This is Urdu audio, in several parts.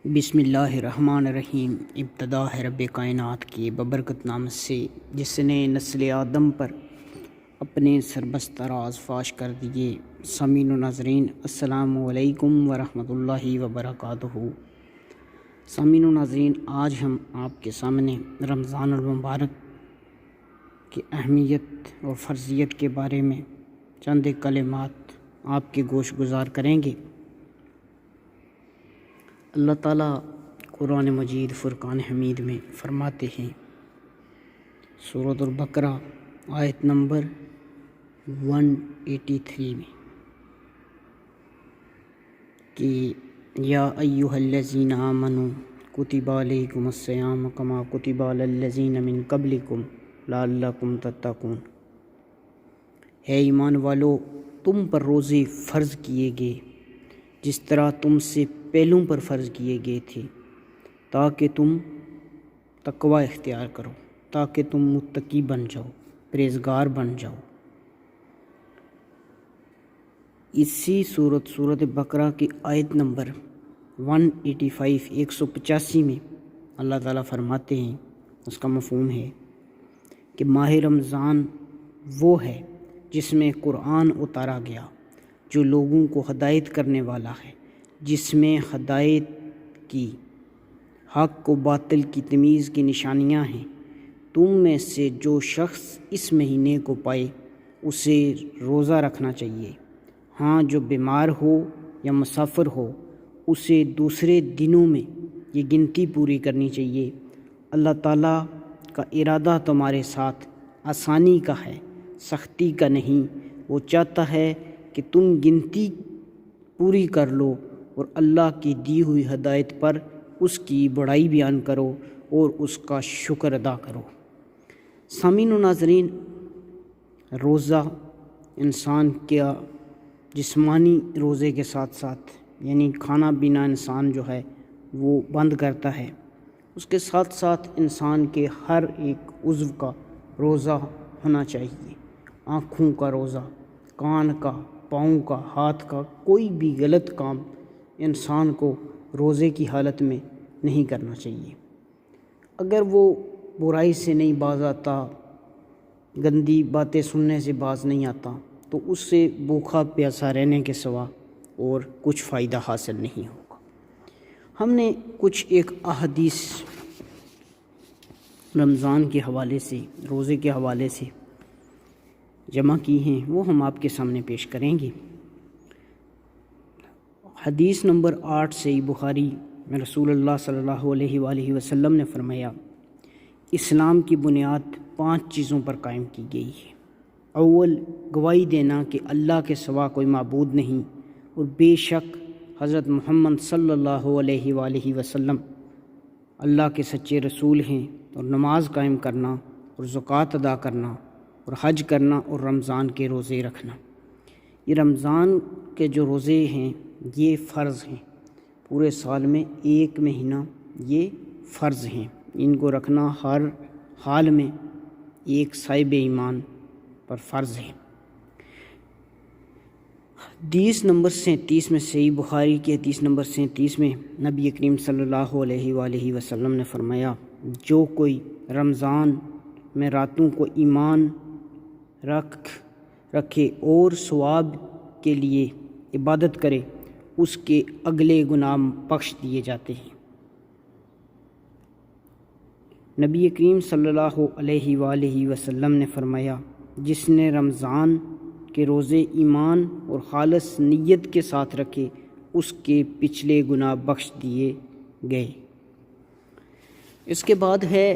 بسم اللہ الرحمن الرحیم۔ ابتدا ہے رب کائنات کی ببرکت نام سے، جس نے نسل آدم پر اپنے سربستہ راز فاش کر دیے۔ سامعین و ناظرین، السلام علیکم ورحمۃ اللہ وبرکاتہ۔ سامعین و ناظرین، آج ہم آپ کے سامنے رمضان المبارک کی اہمیت اور فرضیت کے بارے میں چند کلمات آپ کے گوش گزار کریں گے۔ اللہ تعالیٰ قرآن مجید فرقان حمید میں فرماتے ہیں، سورۃ البقرہ آیت نمبر 183 میں کہ یا ایھا الذین آمنوا کتب علیکم الصیام کما کتب علی الذین من قبلکم لعلکم تتقون۔ ہے ایمان والو، تم پر روزے فرض کیے گئے جس طرح تم سے پہلوں پر فرض کیے گئے تھے، تاکہ تم تقوی اختیار کرو، تاکہ تم متقی بن جاؤ، پرہیزگار بن جاؤ۔ اسی سورۃ بقرہ کی آیت نمبر 185 185 میں اللہ تعالیٰ فرماتے ہیں، اس کا مفہوم ہے کہ ماہ رمضان وہ ہے جس میں قرآن اتارا گیا، جو لوگوں کو ہدایت کرنے والا ہے، جس میں ہدایت کی، حق و باطل کی تمیز کی نشانیاں ہیں۔ تم میں سے جو شخص اس مہینے کو پائے اسے روزہ رکھنا چاہیے۔ ہاں، جو بیمار ہو یا مسافر ہو اسے دوسرے دنوں میں یہ گنتی پوری کرنی چاہیے۔ اللہ تعالیٰ کا ارادہ تمہارے ساتھ آسانی کا ہے، سختی کا نہیں۔ وہ چاہتا ہے کہ تم گنتی پوری کر لو اور اللہ کی دی ہوئی ہدایت پر اس کی بڑائی بیان کرو اور اس کا شکر ادا کرو۔ سامعین و ناظرین، روزہ انسان کیا جسمانی روزے کے ساتھ ساتھ، یعنی کھانا پینا انسان جو ہے وہ بند کرتا ہے، اس کے ساتھ ساتھ انسان کے ہر ایک عضو کا روزہ ہونا چاہیے۔ آنکھوں کا روزہ، کان کا، پاؤں کا، ہاتھ کا، کوئی بھی غلط کام انسان کو روزے کی حالت میں نہیں کرنا چاہیے۔ اگر وہ برائی سے نہیں باز آتا، گندی باتیں سننے سے باز نہیں آتا، تو اس سے بھوکا پیاسا رہنے کے سوا اور کچھ فائدہ حاصل نہیں ہوگا۔ ہم نے کچھ ایک احادیث رمضان کے حوالے سے، روزے کے حوالے سے جمع کی ہیں، وہ ہم آپ کے سامنے پیش کریں گے۔ حدیث نمبر 8 صحیح بخاری میں رسول اللہ صلی اللہ علیہ وآلہ وسلم نے فرمایا، اسلام کی بنیاد 5 چیزوں پر قائم کی گئی ہے۔ اول، گواہی دینا کہ اللہ کے سوا کوئی معبود نہیں اور بے شک حضرت محمد صلی اللہ علیہ وآلہ وسلم اللہ کے سچے رسول ہیں، اور نماز قائم کرنا اور زکوٰۃ ادا کرنا اور حج کرنا اور رمضان کے روزے رکھنا۔ یہ رمضان کے جو روزے ہیں یہ فرض ہیں، پورے سال میں ایک مہینہ یہ فرض ہیں، ان کو رکھنا ہر حال میں ایک صاحب ایمان پر فرض ہے۔ حدیث نمبر 37 میں صحیح بخاری کی حدیث نمبر 37 میں نبی کریم صلی اللہ علیہ وآلہ وسلم نے فرمایا، جو کوئی رمضان میں راتوں کو ایمان رکھے اور ثواب کے لیے عبادت کرے، اس کے اگلے گناہ بخش دیے جاتے ہیں۔ نبی کریم صلی اللہ علیہ وآلہ وسلم نے فرمایا، جس نے رمضان کے روزے ایمان اور خالص نیت کے ساتھ رکھے، اس کے پچھلے گناہ بخش دیے گئے۔ اس کے بعد ہے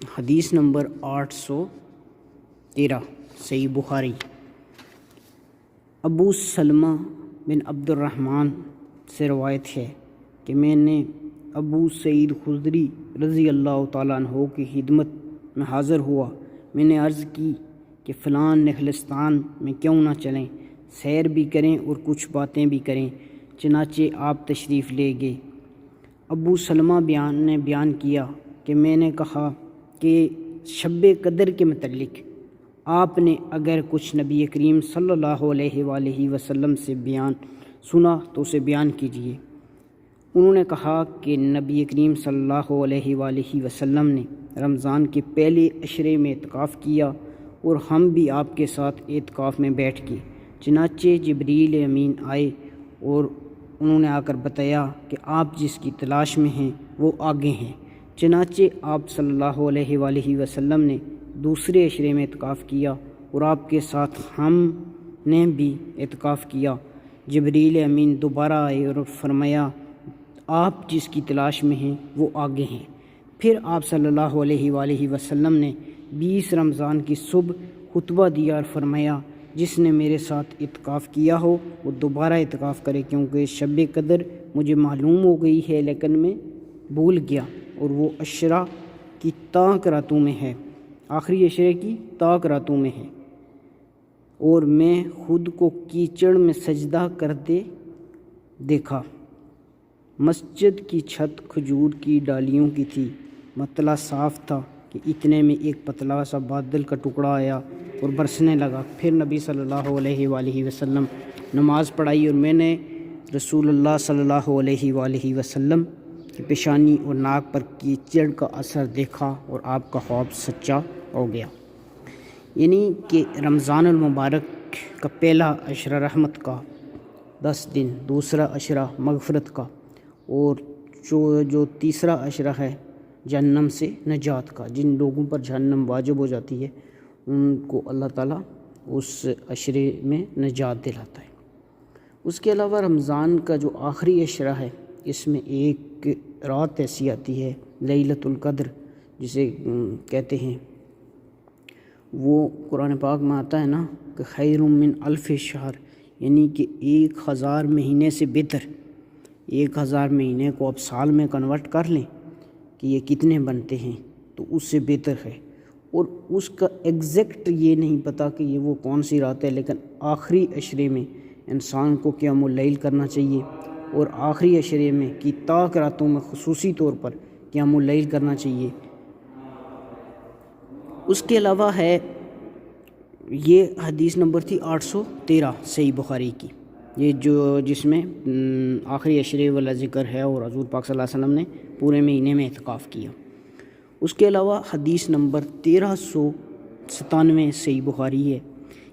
حدیث نمبر 813 صحیح بخاری۔ ابو سلمہ بن عبد الرحمن سے روایت ہے کہ میں نے ابو سعید خدری رضی اللہ تعالیٰ عنہ کی خدمت میں حاضر ہوا۔ میں نے عرض کی کہ فلاں نخلستان میں کیوں نہ چلیں، سیر بھی کریں اور کچھ باتیں بھی کریں۔ چنانچہ آپ تشریف لے گئے۔ ابو سلمہ نے بیان کیا کہ میں نے کہا کہ شب قدر کے متعلق آپ نے اگر کچھ نبی کریم صلی اللہ علیہ وآلہ وسلم سے بیان سنا تو اسے بیان کیجیے۔ انہوں نے کہا کہ نبی کریم صلی اللہ علیہ وآلہ وسلم نے رمضان کے پہلے عشرے میں اعتکاف کیا اور ہم بھی آپ کے ساتھ اعتکاف میں بیٹھ گئے۔ چنانچہ جبریل امین آئے اور انہوں نے آ کر بتایا کہ آپ جس کی تلاش میں ہیں وہ آگے ہیں۔ چنانچہ آپ صلی اللہ علیہ وآلہ وسلم نے دوسرے عشرے میں اعتکاف کیا اور آپ کے ساتھ ہم نے بھی اعتکاف کیا۔ جبریل امین دوبارہ آئے اور فرمایا آپ جس کی تلاش میں ہیں وہ آگے ہیں۔ پھر آپ صلی اللہ علیہ وآلہ وسلم نے 20 رمضان کی صبح خطبہ دیا اور فرمایا جس نے میرے ساتھ اعتکاف کیا ہو وہ دوبارہ اعتکاف کرے، کیونکہ شب قدر مجھے معلوم ہو گئی ہے لیکن میں بھول گیا اور وہ عشرہ کی تاک راتوں میں ہے، آخری عشرے کی تاک راتوں میں ہے، اور میں خود کو کیچڑ میں سجدہ کرتے دیکھا۔ مسجد کی چھت کھجور کی ڈالیوں کی تھی، مطلع صاف تھا کہ اتنے میں ایک پتلا سا بادل کا ٹکڑا آیا اور برسنے لگا۔ پھر نبی صلی اللہ علیہ وآلہ وسلم نماز پڑھائی اور میں نے رسول اللہ صلی اللہ علیہ وآلہ وسلم کی پیشانی اور ناک پر کیچڑ کا اثر دیکھا اور آپ کا خواب سچا ہو گیا۔ یعنی کہ رمضان المبارک کا پہلا عشرہ رحمت کا 10 دن، دوسرا عشرہ مغفرت کا، اور جو تیسرا عشرہ ہے جہنم سے نجات کا، جن لوگوں پر جہنم واجب ہو جاتی ہے ان کو اللہ تعالیٰ اس عشرے میں نجات دلاتا ہے۔ اس کے علاوہ رمضان کا جو آخری عشرہ ہے اس میں ایک رات ایسی آتی ہے لیلۃ القدر جسے کہتے ہیں، وہ قرآن پاک میں آتا ہے نا کہ خیر من الف شہر، یعنی کہ 1000 مہینے سے بہتر۔ 1000 مہینے کو اب سال میں کنورٹ کر لیں کہ یہ کتنے بنتے ہیں تو اس سے بہتر ہے، اور اس کا ایگزیکٹ یہ نہیں پتہ کہ یہ وہ کون سی رات ہے، لیکن آخری عشرے میں انسان کو قیام اللیل کرنا چاہیے، اور آخری عشرے میں کی تاک راتوں میں خصوصی طور پر قیام اللیل کرنا چاہیے۔ اس کے علاوہ ہے یہ حدیث نمبر تھی 813 صحیح بخاری کی، یہ جس میں آخری عشرے والا ذکر ہے اور حضور پاک صلی اللہ علیہ وسلم نے پورے مہینے میں اعتکاف کیا۔ اس کے علاوہ حدیث نمبر 1397 صحیح بخاری ہے،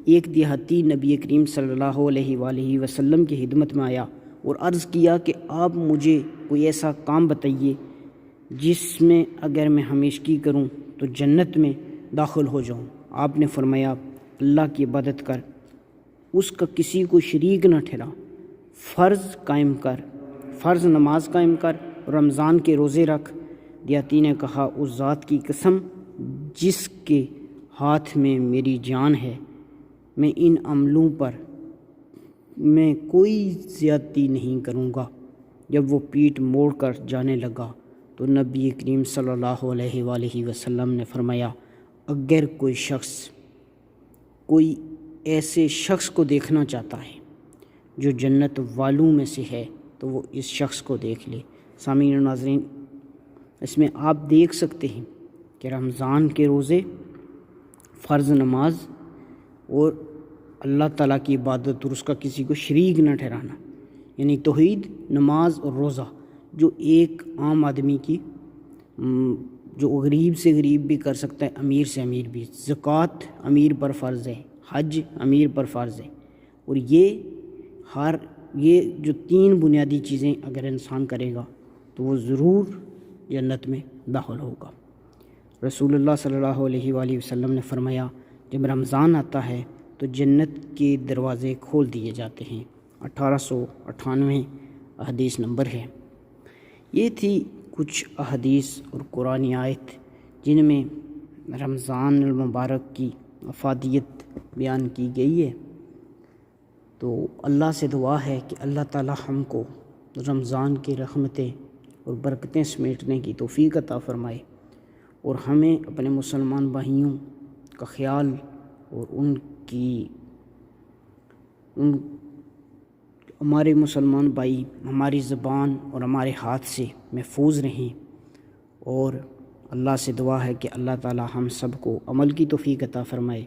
ایک دیہاتی نبی کریم صلی اللہ علیہ وآلہ وسلم کی خدمت میں آیا اور عرض کیا کہ آپ مجھے کوئی ایسا کام بتائیے جس میں اگر میں ہمیشگی کروں تو جنت میں داخل ہو جاؤں۔ آپ نے فرمایا اللہ کی عبادت کر، اس کا کسی کو شریک نہ ٹھہرا، فرض نماز قائم کر، رمضان کے روزے رکھ۔ دیہاتی نے کہا اس ذات کی قسم جس کے ہاتھ میں میری جان ہے، میں ان عملوں پر میں کوئی زیادتی نہیں کروں گا۔ جب وہ پیٹھ موڑ کر جانے لگا تو نبی کریم صلی اللہ علیہ وآلہ وسلم نے فرمایا اگر کوئی ایسے شخص کو دیکھنا چاہتا ہے جو جنت والوں میں سے ہے تو وہ اس شخص کو دیکھ لے۔ سامعین و ناظرین، اس میں آپ دیکھ سکتے ہیں کہ رمضان کے روزے، فرض نماز اور اللہ تعالیٰ کی عبادت اور اس کا کسی کو شریک نہ ٹھہرانا، یعنی توحید، نماز اور روزہ، جو ایک عام آدمی کی جو غریب سے غریب بھی کر سکتا ہے، امیر سے امیر بھی۔ زکوٰۃ امیر پر فرض ہے، حج امیر پر فرض ہے، اور یہ جو 3 بنیادی چیزیں اگر انسان کرے گا تو وہ ضرور جنت میں داخل ہوگا۔ رسول اللہ صلی اللہ علیہ وآلہ وسلم نے فرمایا جب رمضان آتا ہے تو جنت کے دروازے کھول دیے جاتے ہیں۔ 1898 احادیث نمبر ہے۔ یہ تھی کچھ احادیث اور قرآنی آیت جن میں رمضان المبارک کی افادیت بیان کی گئی ہے۔ تو اللہ سے دعا ہے کہ اللہ تعالی ہم کو رمضان کی رحمتیں اور برکتیں سمیٹنے کی توفیق عطا فرمائے، اور ہمیں اپنے مسلمان بھائیوں کا خیال اور ہمارے مسلمان بھائی ہماری زبان اور ہمارے ہاتھ سے محفوظ رہیں، اور اللہ سے دعا ہے کہ اللہ تعالی ہم سب کو عمل کی توفیق عطا فرمائے۔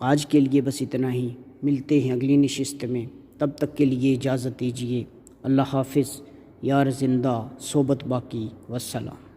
آج کے لیے بس اتنا ہی، ملتے ہیں اگلی نشست میں، تب تک کے لیے اجازت دیجیے۔ اللہ حافظ۔ یار زندہ صحبت باقی، والسلام۔